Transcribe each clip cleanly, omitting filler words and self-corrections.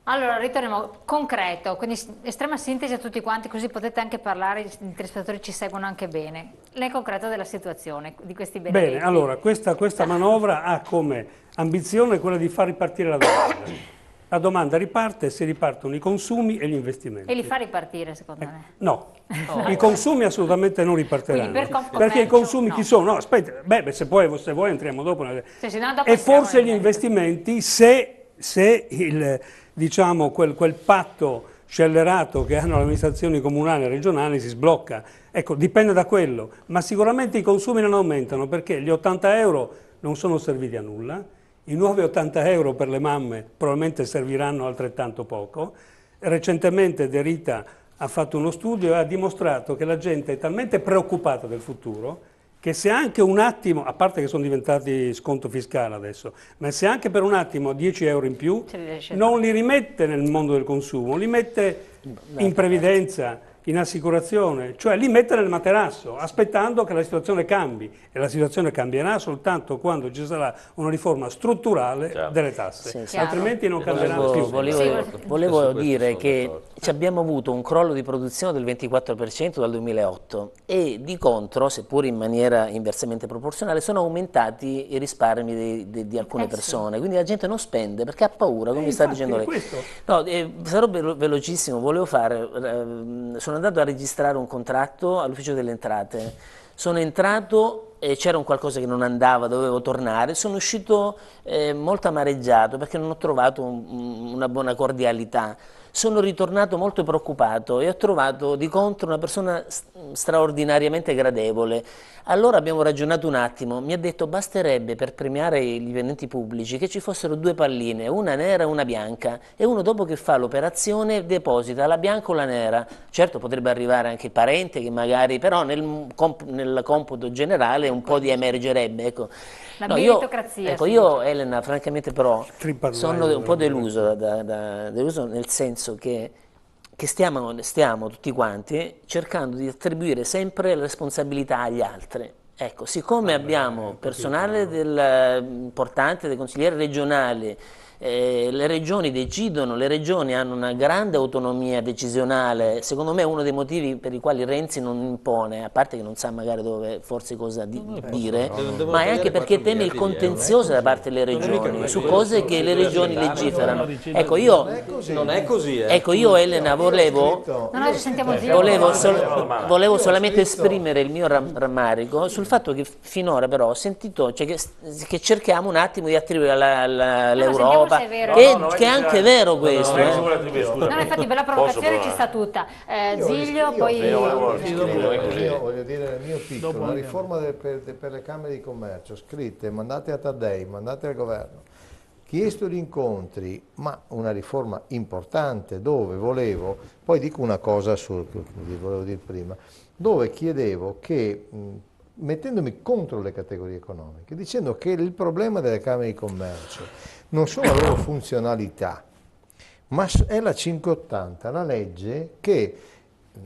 Allora, ritorniamo concreto, quindi estrema sintesi a tutti quanti, così potete anche parlare, i telespettatori ci seguono anche bene. Nel concreto della situazione di questi Bene, benedetti. allora, questa manovra ha come ambizione quella di far ripartire la domanda. La domanda riparte, si ripartono i consumi e gli E li investimenti. fa ripartire, secondo me. No, i consumi assolutamente non Quindi ripartiranno. per Perché i Confcommercio consumi no. chi sono? No, aspetta, beh, se vuoi entriamo dopo. Sì, sì, no, dopo E entriamo forse nel gli merito. investimenti, se diciamo, quel patto scellerato che hanno le amministrazioni comunali e regionali si sblocca. Ecco, dipende da quello, ma sicuramente i consumi non aumentano perché gli 80 euro non sono serviti a nulla, i nuovi 80 euro per le mamme probabilmente serviranno altrettanto poco. Recentemente De Rita ha fatto uno studio e ha dimostrato che la gente è talmente preoccupata del futuro che se anche un attimo, a parte che sono diventati sconto fiscale adesso, ma se anche per un attimo 10 euro in più, Ce li riesce a non fare. li rimette nel mondo del consumo, li mette in previdenza, in assicurazione, cioè li mette nel materasso, aspettando che la situazione cambi. E la situazione cambierà soltanto quando ci sarà una riforma strutturale delle tasse, Sì, sì. altrimenti non cambierà più. Volevo dire che abbiamo avuto un crollo di produzione del 24% dal 2008 e di contro, seppur in maniera inversamente proporzionale, sono aumentati i risparmi di alcune persone. Quindi la gente non spende perché ha paura, come sta dicendo lei. No, sarò velocissimo, sono andato a registrare un contratto all'ufficio delle entrate. Sono entrato e c'era un qualcosa che non andava, dovevo tornare, sono uscito molto amareggiato perché non ho trovato una buona cordialità. Sono ritornato molto preoccupato e ho trovato di contro una persona straordinariamente gradevole. Allora abbiamo ragionato un attimo, mi ha detto basterebbe per premiare i dipendenti pubblici che ci fossero due palline, una nera e una bianca, e uno dopo che fa l'operazione deposita la bianca o la nera. Certo potrebbe arrivare anche il parente che magari, però nel computo generale un po' di emergerebbe. Ecco. La No, meritocrazia. io Elena, francamente però, sono un po' deluso, deluso nel senso che stiamo tutti quanti cercando di attribuire sempre la responsabilità agli altri. Ecco, siccome abbiamo personale importante dei consiglieri regionali, le regioni decidono, le regioni hanno una grande autonomia decisionale, secondo me è uno dei motivi per i quali Renzi non impone, a parte che non sa magari dove, forse cosa dire, ma è anche perché teme il contenzioso da parte delle regioni, su cose che le regioni legiferano. Ecco, Non è così, ecco, io Elena volevo solamente esprimere il mio rammarico sul fatto che finora però ho sentito che cerchiamo un attimo di attribuire all'Europa, che è anche vero questo. No, infatti per la provocazione ci sta tutta. Ziglio, poi... Io voglio dire nel mio piccolo, la riforma per le Camere di Commercio, scritte, mandate a Taddei, mandate al governo, chiesto gli incontri, ma una riforma importante dove volevo, poi dico una cosa volevo dire prima, dove chiedevo che, mettendomi contro le categorie economiche, dicendo che il problema delle Camere di Commercio non sono la loro funzionalità, ma è la 580, la legge che,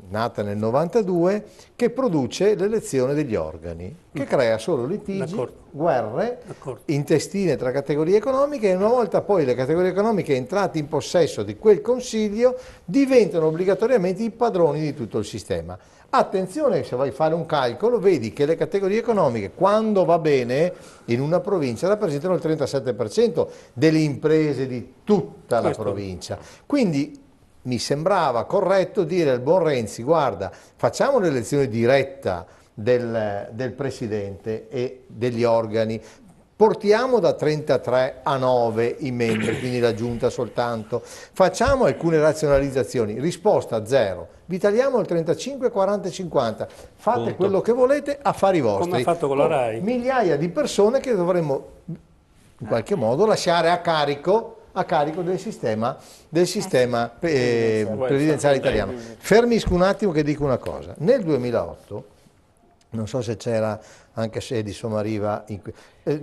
nata nel 92, che produce l'elezione degli organi, che crea solo litigi, guerre intestine tra categorie economiche, e una volta poi le categorie economiche entrate in possesso di quel consiglio diventano obbligatoriamente i padroni di tutto il sistema. Attenzione, se vai a fare un calcolo, vedi che le categorie economiche, quando va bene, in una provincia rappresentano il 37% delle imprese di tutta la provincia. Quindi mi sembrava corretto dire al buon Renzi, guarda, facciamo l'elezione diretta del Presidente e degli organi, portiamo da 33 a 9 i membri, quindi la Giunta soltanto, facciamo alcune razionalizzazioni, risposta zero, vi tagliamo il 35, 40 e 50, fate quello che volete, affari vostri. Come ha fatto con la RAI. Migliaia di persone che dovremmo in qualche modo lasciare a carico del sistema previdenziale italiano. Fermisco un attimo che dico una cosa. Nel 2008, non so se c'era anche se di Somariva,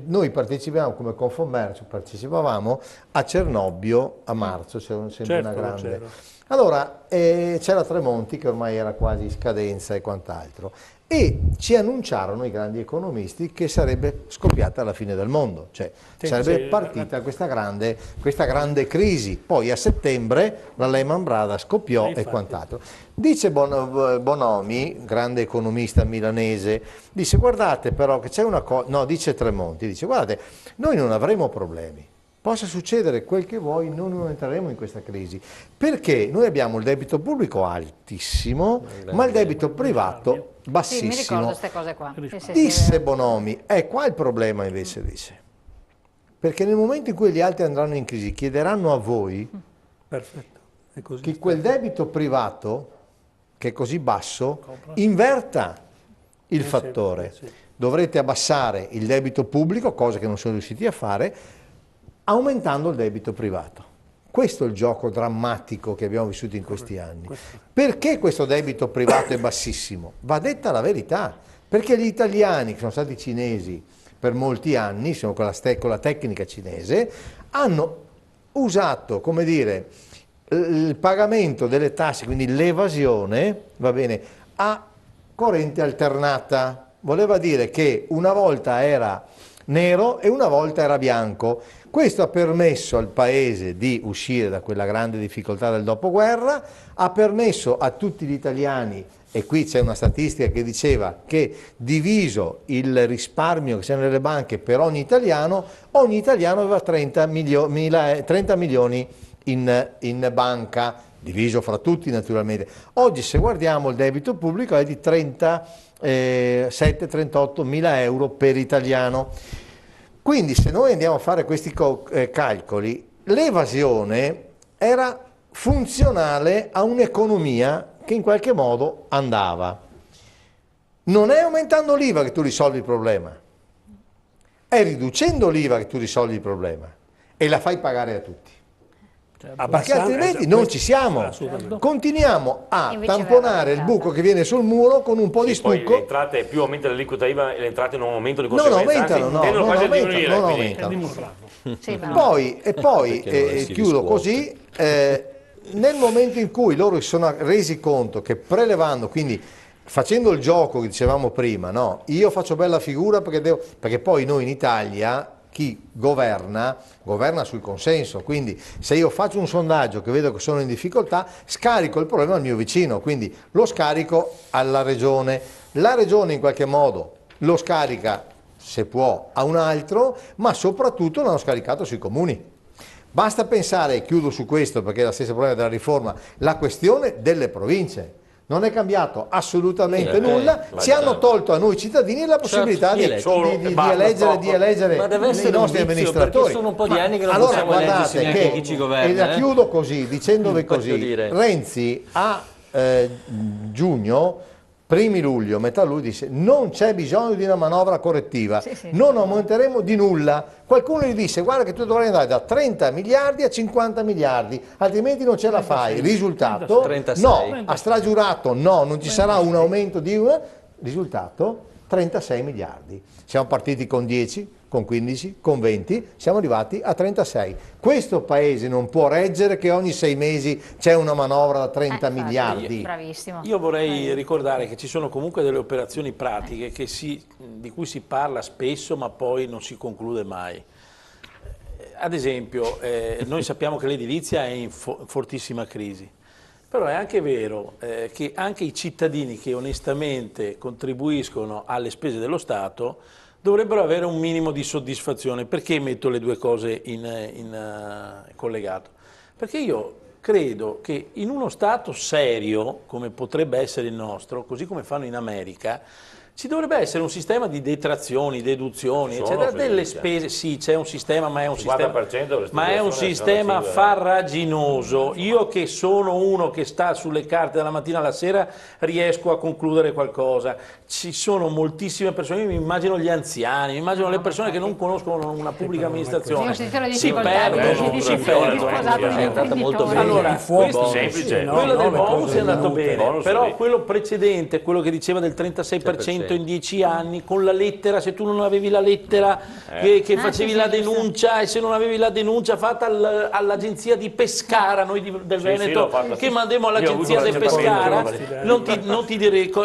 noi partecipiamo come Confcommercio, partecipavamo a Cernobbio a marzo, c'era sempre una grande... Allora, c'era Tremonti che ormai era quasi in scadenza e quant'altro, e ci annunciarono i grandi economisti che sarebbe scoppiata la fine del mondo, cioè sarebbe partita questa grande crisi. Poi a settembre la Lehman Brothers scoppiò e quant'altro. Dice Bonomi, grande economista milanese, dice guardate però che c'è una cosa, no, dice Tremonti, dice guardate, noi non avremo problemi. Possa succedere quel che vuoi, noi non entreremo in questa crisi, perché noi abbiamo il debito pubblico altissimo, ma il debito privato bassissimo. Sì, mi ricordo queste cose qua. Disse Bonomi, qua il problema invece, dice, perché nel momento in cui gli altri andranno in crisi chiederanno a voi che quel debito privato, che è così basso, inverta il fattore. Dovrete abbassare il debito pubblico, cosa che non sono riusciti a fare, aumentando il debito privato. Questo è il gioco drammatico che abbiamo vissuto in questi anni. Perché questo debito privato è bassissimo? Va detta la verità, perché gli italiani, che sono stati cinesi per molti anni, sono con la tecnica cinese, hanno usato, come dire, il pagamento delle tasse, quindi l'evasione, va bene, a corrente alternata. Voleva dire che una volta era nero e una volta era bianco. Questo ha permesso al Paese di uscire da quella grande difficoltà del dopoguerra, ha permesso a tutti gli italiani, e qui c'è una statistica che diceva che diviso il risparmio che c'è nelle banche per ogni italiano aveva 30 milioni in banca, diviso fra tutti naturalmente. Oggi se guardiamo il debito pubblico è di 37-38 mila euro per italiano. Quindi se noi andiamo a fare questi calcoli, l'evasione era funzionale a un'economia che in qualche modo andava. Non è aumentando l'IVA che tu risolvi il problema, è riducendo l'IVA che tu risolvi il problema e la fai pagare a tutti. Perché altrimenti non ci siamo, continuiamo a tamponare il buco che viene sul muro con un po' di stucco. Poi le entrate, più aumenta l'aliquota IVA e le entrate non aumentano di conseguenza, non aumentano. Poi chiudo così, nel momento in cui loro si sono resi conto che prelevando, quindi facendo il gioco che dicevamo prima, no? Io faccio bella figura perché poi noi in Italia chi governa sul consenso, quindi se io faccio un sondaggio che vedo che sono in difficoltà, scarico il problema al mio vicino, quindi lo scarico alla regione, la regione in qualche modo lo scarica se può a un altro, ma soprattutto l'hanno scaricato sui comuni. Basta pensare, e chiudo su questo perché è lo stesso problema della riforma, la questione delle province. Non è cambiato assolutamente nulla, ci hanno tolto a noi cittadini la possibilità di eleggere i nostri amministratori. Sono un po' di anni che non allora possiamo eleggerci neanche chi ci governa. E la chiudo così, dicendovi così, Renzi a giugno, primi luglio, metà luglio, disse non c'è bisogno di una manovra correttiva, non aumenteremo di nulla. Qualcuno gli disse guarda che tu dovrai andare da 30 miliardi a 50 miliardi, altrimenti non ce la fai. Risultato? 36. No, ha stragiurato, no, non ci sarà un aumento di... Risultato? 36 miliardi. Siamo partiti con 10, con 15, con 20, siamo arrivati a 36. Questo paese non può reggere che ogni 6 mesi c'è una manovra da 30 miliardi. Bravissimo. Io vorrei ricordare che ci sono comunque delle operazioni pratiche di cui si parla spesso ma poi non si conclude mai. Ad esempio, noi sappiamo che l'edilizia è in fortissima crisi. Però è anche vero che anche i cittadini che onestamente contribuiscono alle spese dello Stato dovrebbero avere un minimo di soddisfazione. Perché metto le due cose in collegato? Perché io credo che in uno Stato serio, come potrebbe essere il nostro, così come fanno in America, ci dovrebbe essere un sistema di detrazioni, deduzioni, eccetera, delle spese. Sì, c'è un sistema, ma è un sistema farraginoso. Io che sono uno che sta sulle carte dalla mattina alla sera riesco a concludere qualcosa. Ci sono moltissime persone, io mi immagino gli anziani, mi immagino le persone che non conoscono una pubblica amministrazione. Si perdono. È andata molto bene. Allora, quello del bonus è andato bene, però quello precedente, quello che diceva del 36% Parlamento in 10 anni con la lettera, se tu non avevi la lettera che facevi la denuncia, e se non avevi la denuncia fatta all'agenzia di Pescara, noi del Veneto, che mandemmo all'agenzia di Pescara, non ti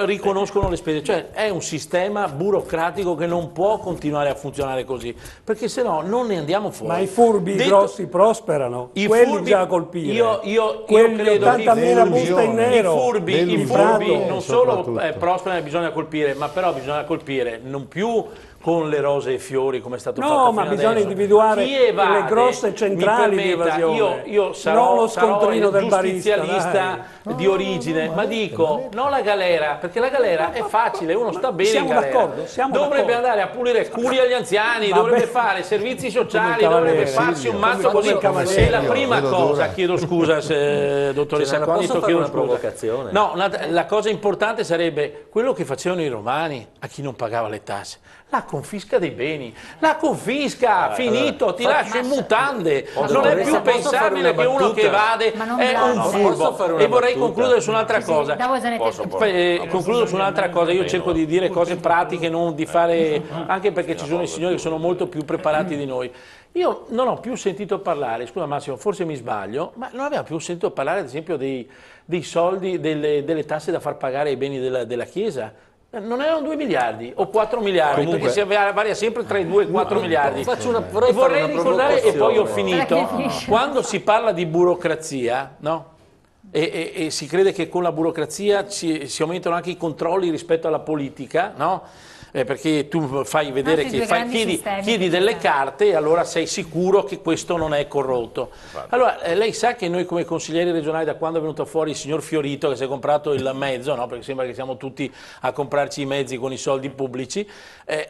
riconoscono le spese. Cioè è un sistema burocratico che non può continuare a funzionare così, perché se no non ne andiamo fuori. Ma i furbi grossi prosperano, quelli bisogna colpire. Io credo che 80.000 buste in nero. I furbi non solo prosperano e bisogna colpire, ma però bisogna colpire non più con le rose e i fiori come è stato fatto fino ma bisogna individuare le grosse centrali di evasione. Io sarò il giustizialista di origine, ma dico non la galera, perché la galera è facile, uno sta bene in galera. Dovrebbe andare a pulire curi agli anziani, dovrebbe fare servizi sociali, dovrebbe farsi un mazzo così. E la prima cosa, chiedo scusa dottoressa Cognito, chiedo una provocazione. No, la cosa importante sarebbe quello che facevano i romani a chi non pagava le tasse. La confisca dei beni, la confisca, finito, ti lascio in mutande, non è più pensabile che uno che evade è un furbo. E vorrei concludere su un'altra cosa, concludo su un'altra cosa, io cerco di dire cose pratiche, non di fare, anche perché ci sono i signori che sono molto più preparati di noi. Io non ho più sentito parlare, scusa Massimo, forse mi sbaglio, ma non abbiamo più sentito parlare ad esempio dei soldi, delle tasse da far pagare ai beni della Chiesa. Non erano 2 miliardi o 4 miliardi, perché si varia sempre tra i 2 e i 4 miliardi. Vorrei ricordare, e poi ho finito, quando si parla di burocrazia, no? E si crede che con la burocrazia si aumentano anche i controlli rispetto alla politica, no? Perché tu fai vedere che chiedi delle carte e allora sei sicuro che questo non è corrotto. Allora, lei sa che noi come consiglieri regionali, da quando è venuto fuori il signor Fiorito che si è comprato il mezzo, no? Perché sembra che siamo tutti a comprarci i mezzi con i soldi pubblici,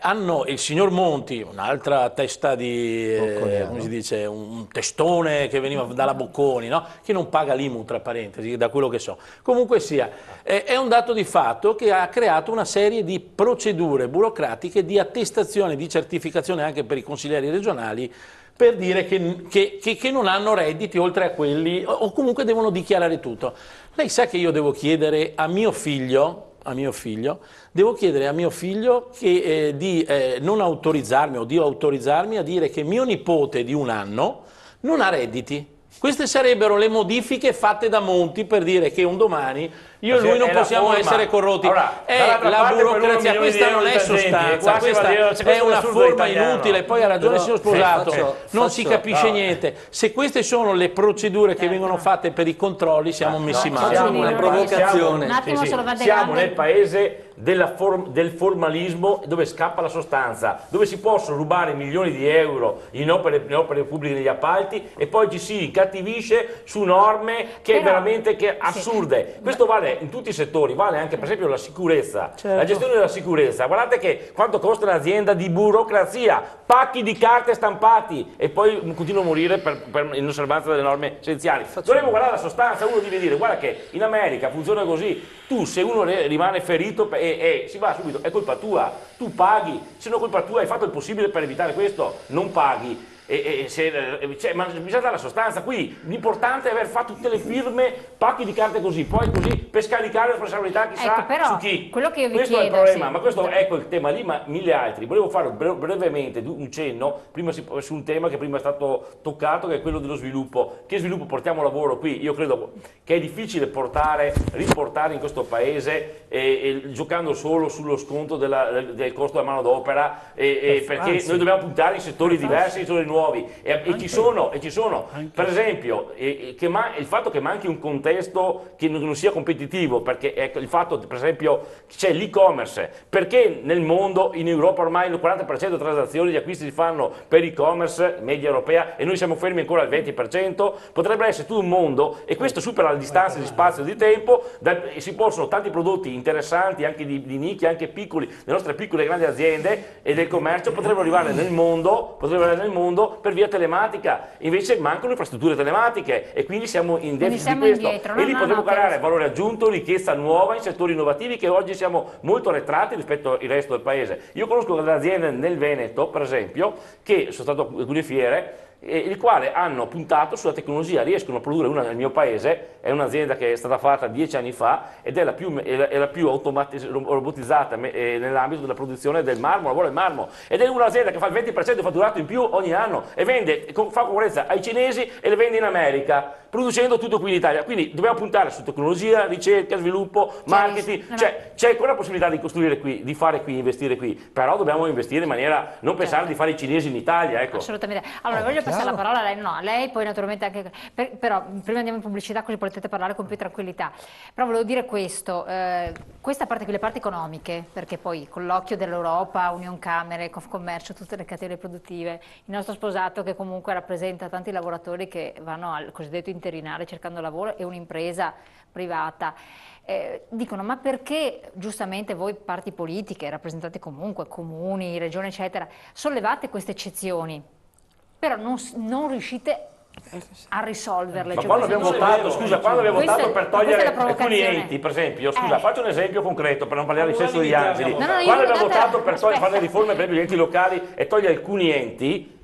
hanno il signor Monti, un'altra testa di, come si dice, un testone che veniva dalla Bocconi, no? Che non paga l'IMU, tra parentesi, da quello che so. Comunque sia, è un dato di fatto che ha creato una serie di procedure burocratiche di attestazione, di certificazione anche per i consiglieri regionali, per dire che non hanno redditi oltre a quelli, o comunque devono dichiarare tutto. Lei sa che io devo chiedere a mio figlio che, di non autorizzarmi o di autorizzarmi a dire che mio nipote di 1 anno non ha redditi. Queste sarebbero le modifiche fatte da Monti per dire che un domani io e lui non possiamo essere corrotti. Allora, è la burocrazia, questa non è sostanza, questa è una forma inutile. Poi ha ragione il signor Sposato, non si capisce niente. Se queste sono le procedure che vengono fatte per i controlli, siamo messi male. Siamo una provocazione. Siamo nel paese del formalismo, dove scappa la sostanza, dove si possono rubare milioni di euro in opere pubbliche negli appalti e poi ci si incattivisce su norme che veramente assurde. Questo vale in tutti i settori, vale anche per esempio la sicurezza, la gestione della sicurezza. Guardate che quanto costa un'azienda di burocrazia, pacchi di carte stampati e poi continua a morire per inosservanza delle norme essenziali. Dovremmo guardare la sostanza, uno deve dire guarda che in America funziona così, tu se uno rimane ferito si va subito, è colpa tua, tu paghi, se non è colpa tua hai fatto il possibile per evitare questo, non paghi. Ma bisogna dare la sostanza qui, l'importante è aver fatto tutte le firme, pacchi di carte così, poi così per scaricare la responsabilità chissà su chi. Quello che io vi questo chiedo, è il problema, ma questo è quel tema lì, ma mille altri. Volevo fare brevemente un cenno su un tema che prima è stato toccato, che è quello dello sviluppo. Che sviluppo portiamo lavoro qui? Io credo che è difficile riportare in questo paese giocando solo sullo sconto del costo della manodopera, perché noi dobbiamo puntare in settori diversi, in settori nuovi. E ci sono, per esempio, il fatto che manchi un contesto che non sia competitivo, perché il fatto, per esempio, c'è l'e-commerce, perché nel mondo, in Europa ormai il 40% delle transazioni di acquisti si fanno per e-commerce, media europea, e noi siamo fermi ancora al 20%, potrebbe essere tutto un mondo, e questo supera la distanza di spazio e di tempo, e si possono tanti prodotti interessanti, anche di nicchia, anche piccoli, le nostre piccole e grandi aziende e del commercio potrebbero arrivare nel mondo per via telematica, invece mancano infrastrutture telematiche e quindi siamo in deficit di questo, e lì potremmo creare valore aggiunto, ricchezza nuova in settori innovativi che oggi siamo molto arretrati rispetto al resto del paese. Io conosco delle aziende nel Veneto, per esempio, che sono stato a alcune fiere, il quale hanno puntato sulla tecnologia, riescono a produrre una nel mio paese, è un'azienda che è stata fatta 10 anni fa ed è la più robotizzata nell'ambito della produzione del marmo, lavora il marmo, ed è un'azienda che fa il 20% di fatturato in più ogni anno e fa concorrenza ai cinesi e le vende in America, producendo tutto qui in Italia. Quindi dobbiamo puntare su tecnologia, ricerca, sviluppo, marketing, cioè c'è ancora la possibilità di costruire qui, di fare qui, investire qui, però dobbiamo investire in maniera, non pensare di fare i cinesi in Italia, ecco. Assolutamente. Allora voglio passare la parola a lei, no, a lei poi naturalmente anche, però prima andiamo in pubblicità così potete parlare con più tranquillità, però volevo dire questo, questa parte qui, le parti economiche, perché poi con l'occhio dell'Europa, Union Camere, Confcommercio, tutte le catene produttive, il nostro sposato che comunque rappresenta tanti lavoratori che vanno al cosiddetto interinale cercando lavoro e un'impresa privata, dicono ma perché giustamente voi parti politiche, rappresentate comunque comuni, regioni eccetera, sollevate queste eccezioni, però non riuscite a risolverle. Ma cioè, quando abbiamo votato, scusa, quando abbiamo votato per togliere alcuni enti, per esempio, scusa, faccio un esempio concreto per non parlare di Sesto di Angeli, quando abbiamo votato per fare le riforme per gli enti locali e togliere alcuni enti,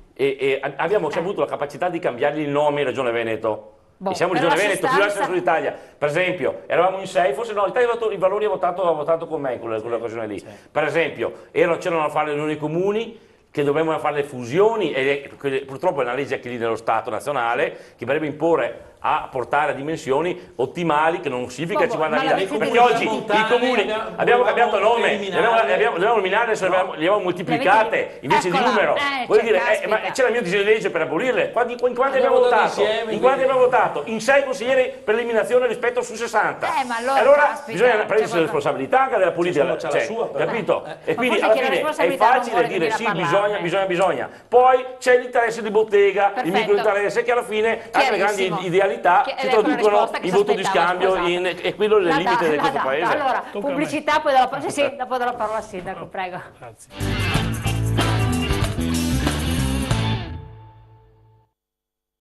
abbiamo avuto la capacità di cambiargli il nome in Regione Veneto. E siamo Regione Veneto, più alta d'Italia. Per esempio, eravamo in 6, forse no, l'Italia dei Valori ha votato con me in quell'occasione lì. Per esempio, c'erano da fare le unioni comuni, che dovevano fare le fusioni, e purtroppo è una legge anche lì dello Stato nazionale, che dovrebbe imporre a portare a dimensioni ottimali, che non significa che ci vada via, perché oggi i comuni abbiamo cambiato nome, dobbiamo nominare, li abbiamo moltiplicate invece di numero. Voglio dire, ma c'era il mio disegno di legge per abolirle. In quanti abbiamo votato? In quanti abbiamo votato? In 6 consiglieri per l'eliminazione rispetto su 60. Allora bisogna prendersi la responsabilità anche della politica, capito? E quindi alla fine è facile dire sì, bisogna. Poi c'è l'interesse di bottega, il microinteresse, che alla fine anche le grandi idealità si traducono in voto di scambio e quello è il limite di questo paese. Allora, pubblicità, poi dopo do la parola al sindaco, prego. Grazie.